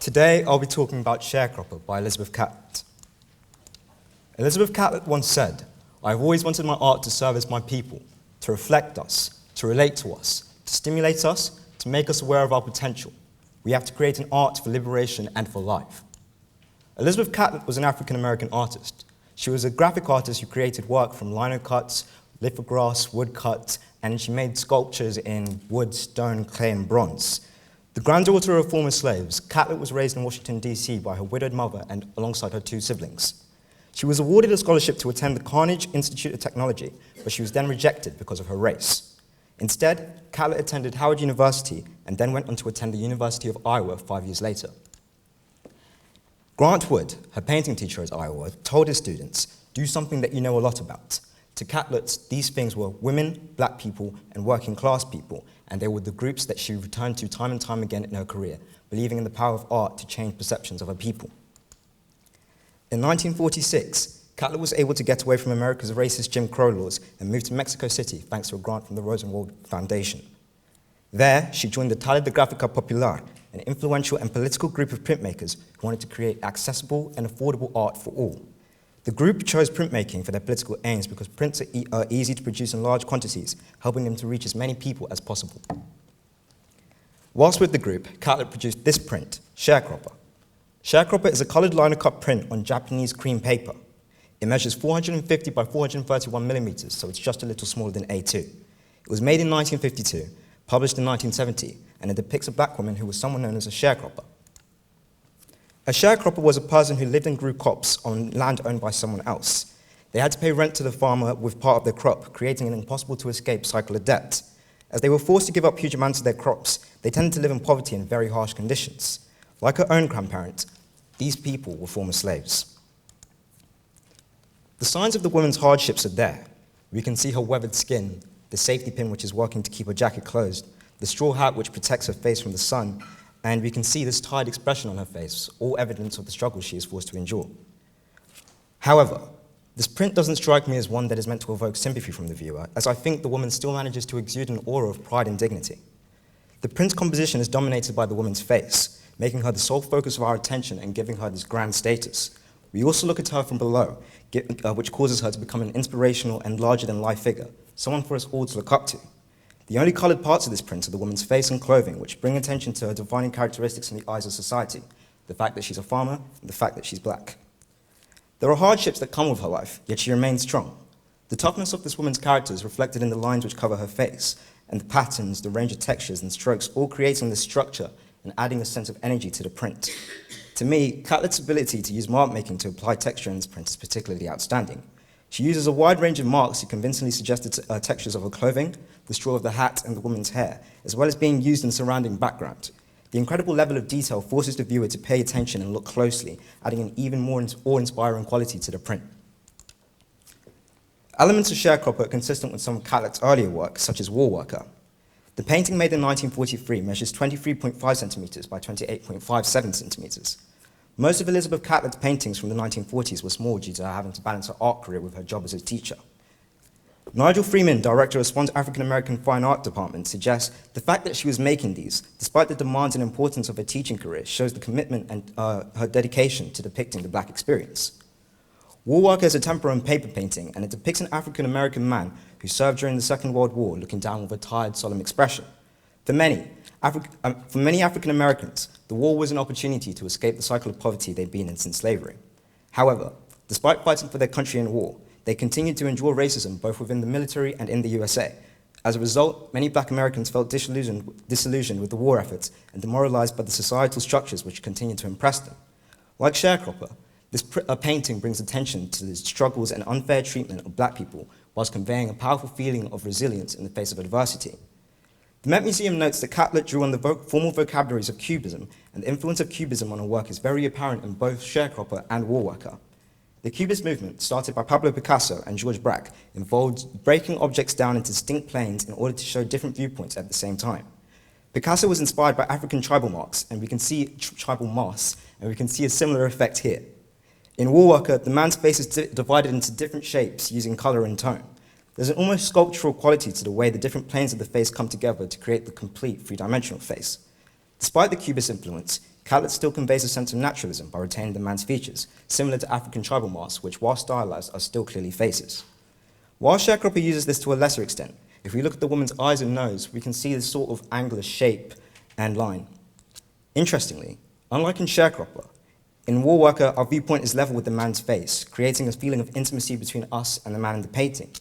Today, I'll be talking about Sharecropper by Elizabeth Catlett. Elizabeth Catlett once said, "I've always wanted my art to serve as my people, to reflect us, to relate to us, to stimulate us, to make us aware of our potential. We have to create an art for liberation and for life." Elizabeth Catlett was an African-American artist. She was a graphic artist who created work from lino cuts, lithographs, woodcuts, and she made sculptures in wood, stone, clay, and bronze. The granddaughter of former slaves, Catlett was raised in Washington, D.C. by her widowed mother and alongside her two siblings. She was awarded a scholarship to attend the Carnegie Institute of Technology, but she was then rejected because of her race. Instead, Catlett attended Howard University and then went on to attend the University of Iowa 5 years later. Grant Wood, her painting teacher at Iowa, told his students, "Do something that you know a lot about." To Catlett, these things were women, black people, and working class people, and they were the groups that she returned to time and time again in her career, believing in the power of art to change perceptions of her people. In 1946, Catlett was able to get away from America's racist Jim Crow laws and move to Mexico City thanks to a grant from the Rosenwald Foundation. There, she joined the Taller de Gráfica Popular, an influential and political group of printmakers who wanted to create accessible and affordable art for all. The group chose printmaking for their political aims because prints are easy to produce in large quantities, helping them to reach as many people as possible. Whilst with the group, Catlett produced this print, Sharecropper. Sharecropper is a colored lino cut print on Japanese cream paper. It measures 450 by 431 millimeters, so it's just a little smaller than A2. It was made in 1952, published in 1970, and it depicts a black woman who was someone known as a sharecropper. A sharecropper was a person who lived and grew crops on land owned by someone else. They had to pay rent to the farmer with part of their crop, creating an impossible-to-escape cycle of debt. As they were forced to give up huge amounts of their crops, they tended to live in poverty in very harsh conditions. Like her own grandparents, these people were former slaves. The signs of the woman's hardships are there. We can see her weathered skin, the safety pin which is working to keep her jacket closed, the straw hat which protects her face from the sun, and we can see this tired expression on her face, all evidence of the struggle she is forced to endure. However, this print doesn't strike me as one that is meant to evoke sympathy from the viewer, as I think the woman still manages to exude an aura of pride and dignity. The print's composition is dominated by the woman's face, making her the sole focus of our attention and giving her this grand status. We also look at her from below, which causes her to become an inspirational and larger-than-life figure, someone for us all to look up to. The only colored parts of this print are the woman's face and clothing, which bring attention to her defining characteristics in the eyes of society, the fact that she's a farmer and the fact that she's black. There are hardships that come with her life, yet she remains strong. The toughness of this woman's character is reflected in the lines which cover her face, and the patterns, the range of textures and strokes, all creating this structure and adding a sense of energy to the print. To me, Catlett's ability to use mark making to apply texture in this print is particularly outstanding. She uses a wide range of marks to convincingly suggest the textures of her clothing, the straw of the hat, and the woman's hair, as well as being used in surrounding background. The incredible level of detail forces the viewer to pay attention and look closely, adding an even more awe-inspiring quality to the print. Elements of Sharecropper are consistent with some of Catlett's earlier work, such as War Worker. The painting made in 1943 measures 23.5 centimeters by 28.57 centimeters. Most of Elizabeth Catlett's paintings from the 1940s were small due to her having to balance her art career with her job as a teacher. Nigel Freeman, director of Swan's African American Fine Art Department, suggests the fact that she was making these, despite the demands and importance of her teaching career, shows the commitment and her dedication to depicting the black experience. War Worker is a tempera and paper painting, and it depicts an African American man who served during the Second World War, looking down with a tired, solemn expression. For many African Americans, the war was an opportunity to escape the cycle of poverty they'd been in since slavery. However, despite fighting for their country in war, they continued to endure racism both within the military and in the USA. As a result, many black Americans felt disillusioned with the war efforts and demoralized by the societal structures which continued to impress them. Like Sharecropper, this painting brings attention to the struggles and unfair treatment of black people whilst conveying a powerful feeling of resilience in the face of adversity. The Met Museum notes that Catlett drew on the formal vocabularies of Cubism, and the influence of Cubism on her work is very apparent in both Sharecropper and War Worker. The Cubist movement, started by Pablo Picasso and Georges Braque, involved breaking objects down into distinct planes in order to show different viewpoints at the same time. Picasso was inspired by African tribal marks, and we can see tribal masks, and we can see a similar effect here. In War Worker, the man's face is divided into different shapes using color and tone. There's an almost sculptural quality to the way the different planes of the face come together to create the complete three-dimensional face. Despite the Cubist influence, Catlett still conveys a sense of naturalism by retaining the man's features, similar to African tribal masks, which, while stylized, are still clearly faces. While Sharecropper uses this to a lesser extent, if we look at the woman's eyes and nose, we can see this sort of angular shape and line. Interestingly, unlike in Sharecropper, in Woolworker, our viewpoint is level with the man's face, creating a feeling of intimacy between us and the man in the painting.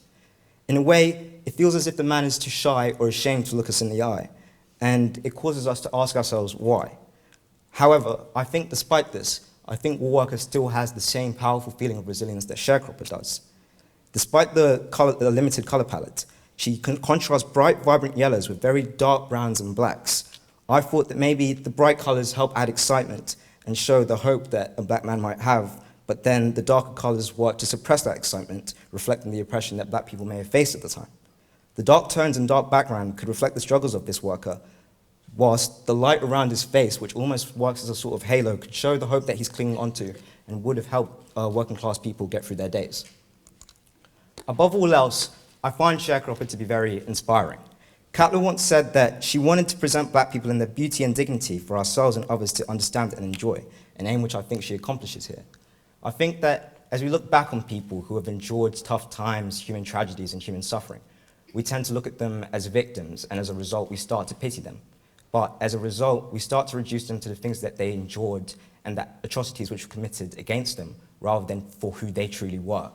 In a way, it feels as if the man is too shy or ashamed to look us in the eye, and it causes us to ask ourselves why. However, I think despite this, I think Woolworker still has the same powerful feeling of resilience that Sharecropper does. Despite the limited color palette, she contrasts bright, vibrant yellows with very dark browns and blacks. I thought that maybe the bright colors help add excitement and show the hope that a black man might have, but then the darker colors work to suppress that excitement, reflecting the oppression that black people may have faced at the time. The dark tones and dark background could reflect the struggles of this worker, whilst the light around his face, which almost works as a sort of halo, could show the hope that he's clinging onto and would have helped working class people get through their days. Above all else, I find Sharecropper to be very inspiring. Catlett once said that she wanted to present black people in their beauty and dignity for ourselves and others to understand and enjoy, an aim which I think she accomplishes here. I think that as we look back on people who have endured tough times, human tragedies, and human suffering, we tend to look at them as victims, and as a result, we start to pity them. But as a result, we start to reduce them to the things that they endured and the atrocities which were committed against them, rather than for who they truly were.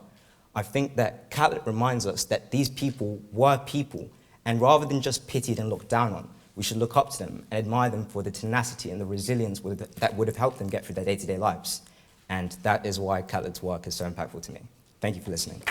I think that Catlett reminds us that these people were people, and rather than just pitied and looked down on, we should look up to them and admire them for the tenacity and the resilience that would have helped them get through their day-to-day lives. And that is why Catlett's work is so impactful to me. Thank you for listening.